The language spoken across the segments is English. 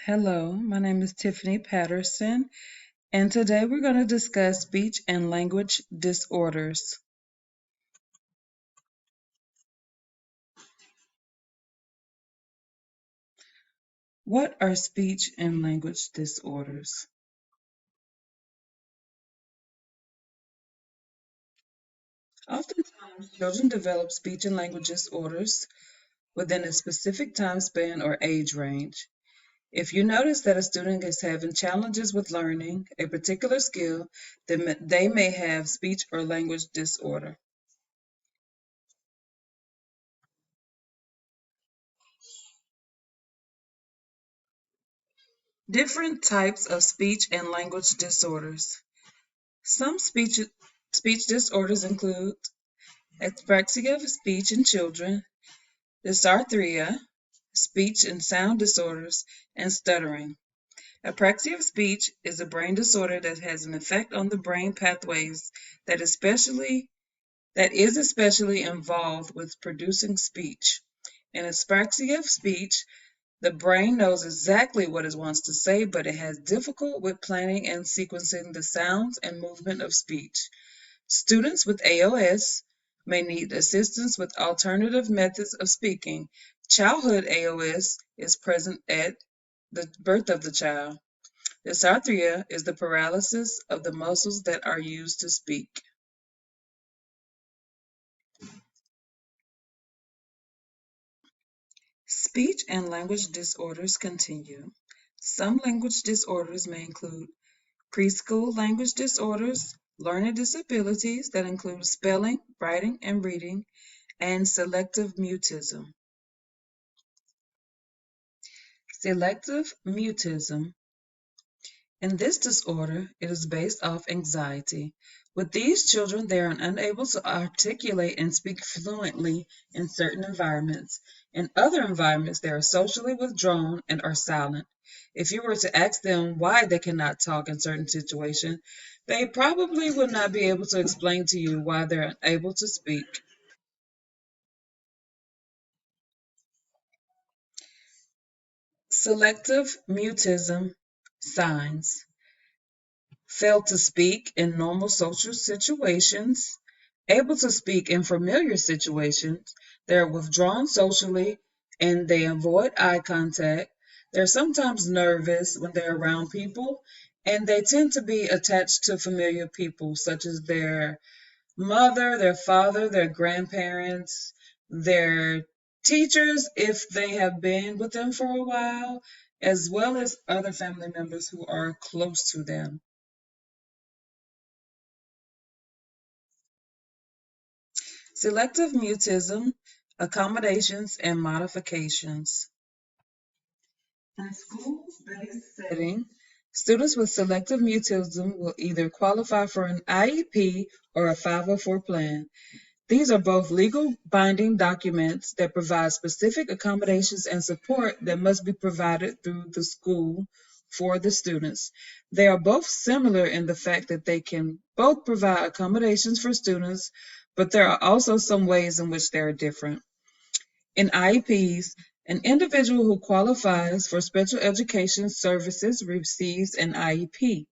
Hello, my name is Tiffany Patterson, and today we're going to discuss speech and language disorders. What are speech and language disorders? Oftentimes, children develop speech and language disorders within a specific time span or age range. If you notice that a student is having challenges with learning a particular skill, then they may have speech or language disorder. Different types of speech and language disorders. Some speech disorders include apraxia of speech in children, dysarthria, speech and sound disorders, and stuttering. Apraxia of speech is a brain disorder that has an effect on the brain pathways that is especially involved with producing speech. In apraxia of speech, the brain knows exactly what it wants to say, but it has difficulty with planning and sequencing the sounds and movement of speech. Students with ALS may need assistance with alternative methods of speaking. Childhood ALS is present at the birth of the child. Dysarthria is the paralysis of the muscles that are used to speak. Speech and language disorders continue. Some language disorders may include preschool language disorders, learning disabilities that include spelling, writing, and reading, and selective mutism. Selective mutism. In this disorder, it is based off anxiety. With these children, they are unable to articulate and speak fluently in certain environments. In other environments, they are socially withdrawn and are silent. If you were to ask them why they cannot talk in certain situations, they probably would not be able to explain to you why they're unable to speak. Selective mutism signs. Fail to speak in normal social situations, able to speak in familiar situations. They're withdrawn socially and they avoid eye contact. They're sometimes nervous when they're around people, and they tend to be attached to familiar people, such as their mother, their father, their grandparents, their teachers, if they have been with them for a while, as well as other family members who are close to them. Selective mutism, accommodations, and modifications. In school-based setting, students with selective mutism will either qualify for an IEP or a 504 plan. These are both legal binding documents that provide specific accommodations and support that must be provided through the school for the students. They are both similar in the fact that they can both provide accommodations for students, but there are also some ways in which they are different. In IEPs, an individual who qualifies for special education services receives an IEP.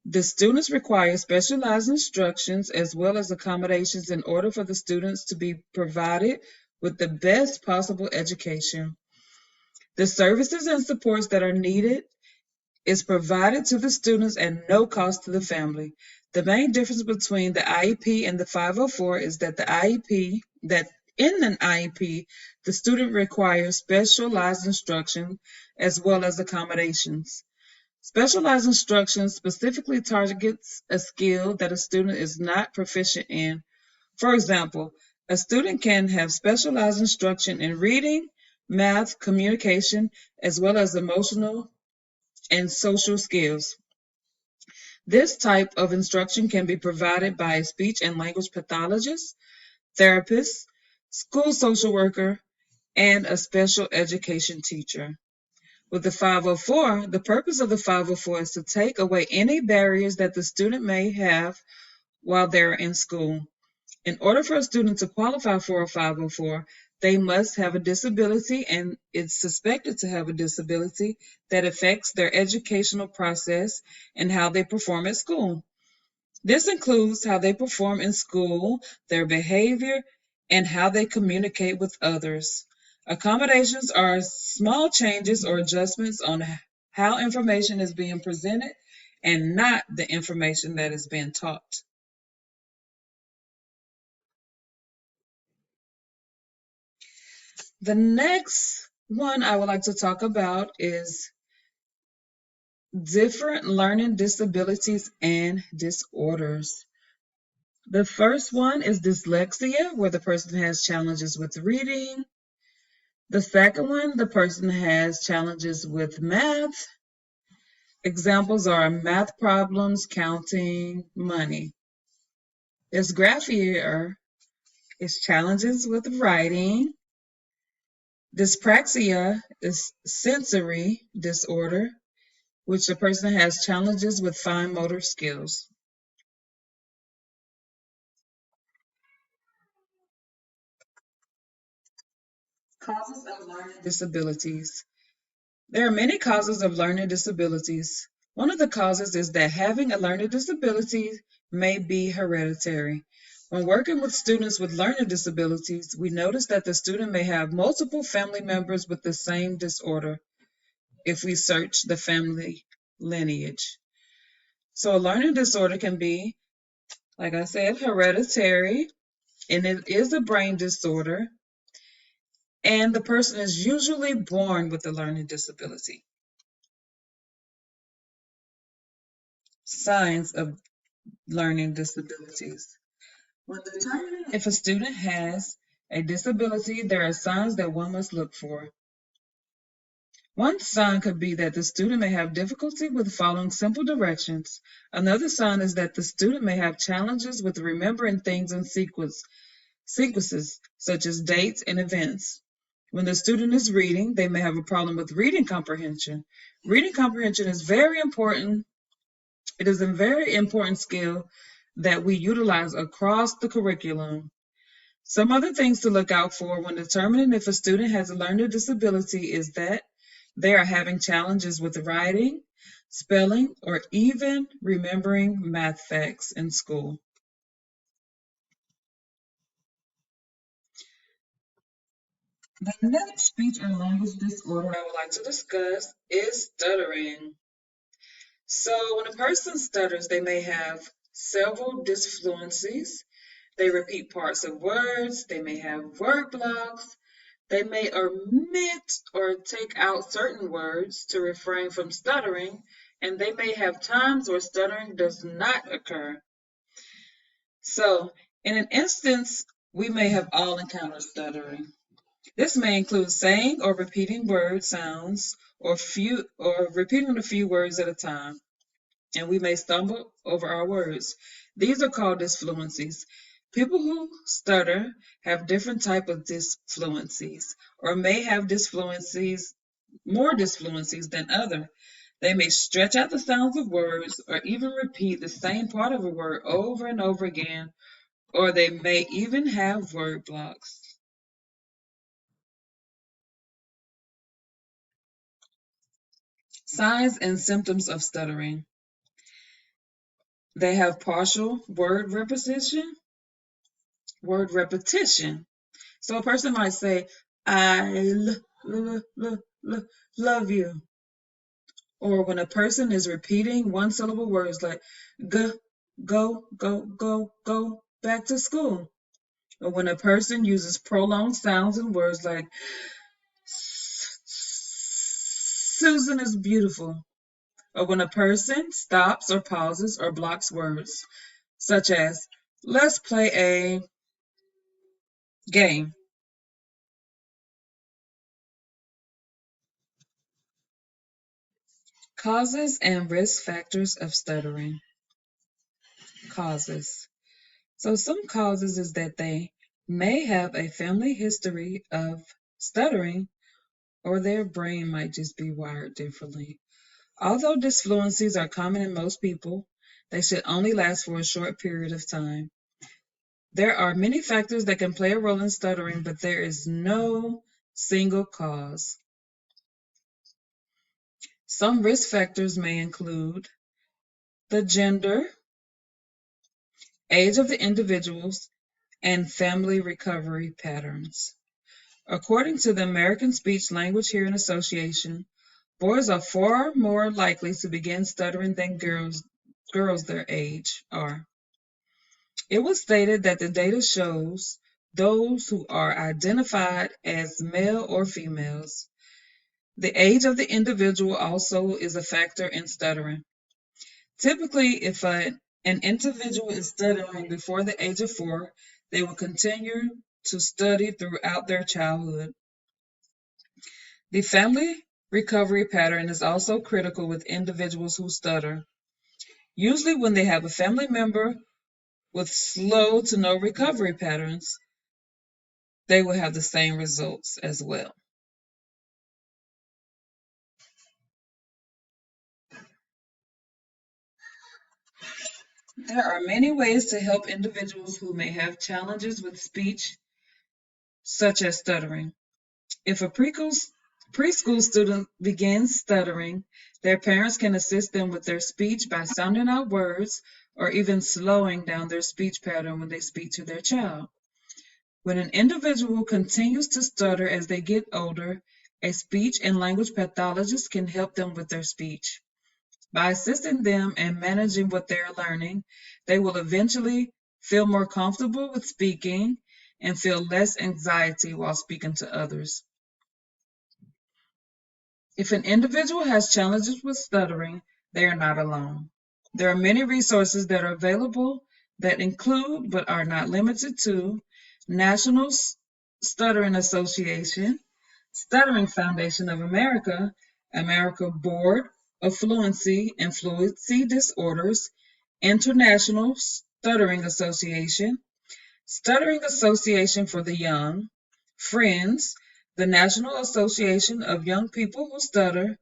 The students require specialized instructions as well as accommodations in order for the students to be provided with the best possible education. The services and supports that are needed is provided to the students at no cost to the family. The main difference between the IEP and the 504 is that in an IEP, the student requires specialized instruction as well as accommodations. Specialized instruction specifically targets a skill that a student is not proficient in. For example, a student can have specialized instruction in reading, math, communication, as well as emotional and social skills. This type of instruction can be provided by a speech and language pathologist, therapist, school social worker, and a special education teacher. With the 504, the purpose of the 504 is to take away any barriers that the student may have while they're in school. In order for a student to qualify for a 504, They must have a disability, and it's suspected to have a disability that affects their educational process and how they perform at school. This includes how they perform in school, their behavior, and how they communicate with others. Accommodations are small changes or adjustments on how information is being presented and not the information that is being taught. The next one I would like to talk about is different learning disabilities and disorders. The first one is dyslexia, where the person has challenges with reading. The second one, the person has challenges with math. Examples are math problems, counting, money. Dysgraphia is challenges with writing. Dyspraxia is sensory disorder, which the person has challenges with fine motor skills. Causes of learning disabilities. There are many causes of learning disabilities. One of the causes is that having a learning disability may be hereditary. When working with students with learning disabilities, we notice that the student may have multiple family members with the same disorder if we search the family lineage. So a learning disorder can be, like I said, hereditary, and it is a brain disorder, and the person is usually born with a learning disability. Signs of learning disabilities. When determining if a student has a disability, there are signs that one must look for. One sign could be that the student may have difficulty with following simple directions. Another sign is that the student may have challenges with remembering things in sequences, such as dates and events. When the student is reading, they may have a problem with reading comprehension. Reading comprehension is very important. It is a very important skill that we utilize across the curriculum. Some other things to look out for when determining if a student has a learning disability is that they are having challenges with writing, spelling, or even remembering math facts in school. The next speech or language disorder I would like to discuss is stuttering. So, when a person stutters, they may have several disfluencies. They repeat parts of words, they may have word blocks, they may omit or take out certain words to refrain from stuttering, and they may have times where stuttering does not occur. So, in an instance, we may have all encountered stuttering. This may include saying or repeating word sounds or repeating a few words at a time, and we may stumble over our words. These are called disfluencies. People who stutter have different type of disfluencies or may have disfluencies, more disfluencies than other. They may stretch out the sounds of words or even repeat the same part of a word over and over again, or they may even have word blocks. Signs and symptoms of stuttering. They have partial word repetition. So a person might say, I love you. Or when a person is repeating one syllable words like go back to school. Or when a person uses prolonged sounds and words like Susan is beautiful. Or when a person stops or pauses or blocks words, such as let's play a game. Causes and risk factors of stuttering. Causes. So some causes is that they may have a family history of stuttering, or their brain might just be wired differently. Although disfluencies are common in most people, they should only last for a short period of time. There are many factors that can play a role in stuttering, but there is no single cause. Some risk factors may include the gender, age of the individuals, and family recovery patterns. According to the American Speech Language Hearing Association, boys are far more likely to begin stuttering than girls their age are. It was stated that the data shows those who are identified as male or females. The age of the individual also is a factor in stuttering. Typically, if an individual is stuttering before the age of 4, they will continue to stutter throughout their childhood. The family recovery pattern is also critical with individuals who stutter. Usually when they have a family member with slow to no recovery patterns, they will have the same results as well. There are many ways to help individuals who may have challenges with speech, such as stuttering. If a preschool student begins stuttering, their parents can assist them with their speech by sounding out words or even slowing down their speech pattern when they speak to their child. When an individual continues to stutter as they get older, a speech and language pathologist can help them with their speech. By assisting them and managing what they are learning, they will eventually feel more comfortable with speaking and feel less anxiety while speaking to others. If an individual has challenges with stuttering, they are not alone. There are many resources that are available that include, but are not limited to, National Stuttering Association, Stuttering Foundation of America, American Board of Fluency and Fluency Disorders, International Stuttering Association, Stuttering Association for the Young, Friends, the National Association of Young People Who Stutter,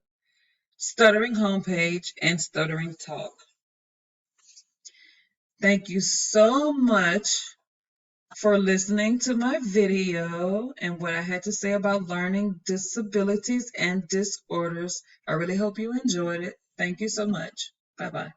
Stuttering Homepage, and Stuttering Talk. Thank you so much for listening to my video and what I had to say about learning disabilities and disorders. I really hope you enjoyed it. Thank you so much. Bye-bye.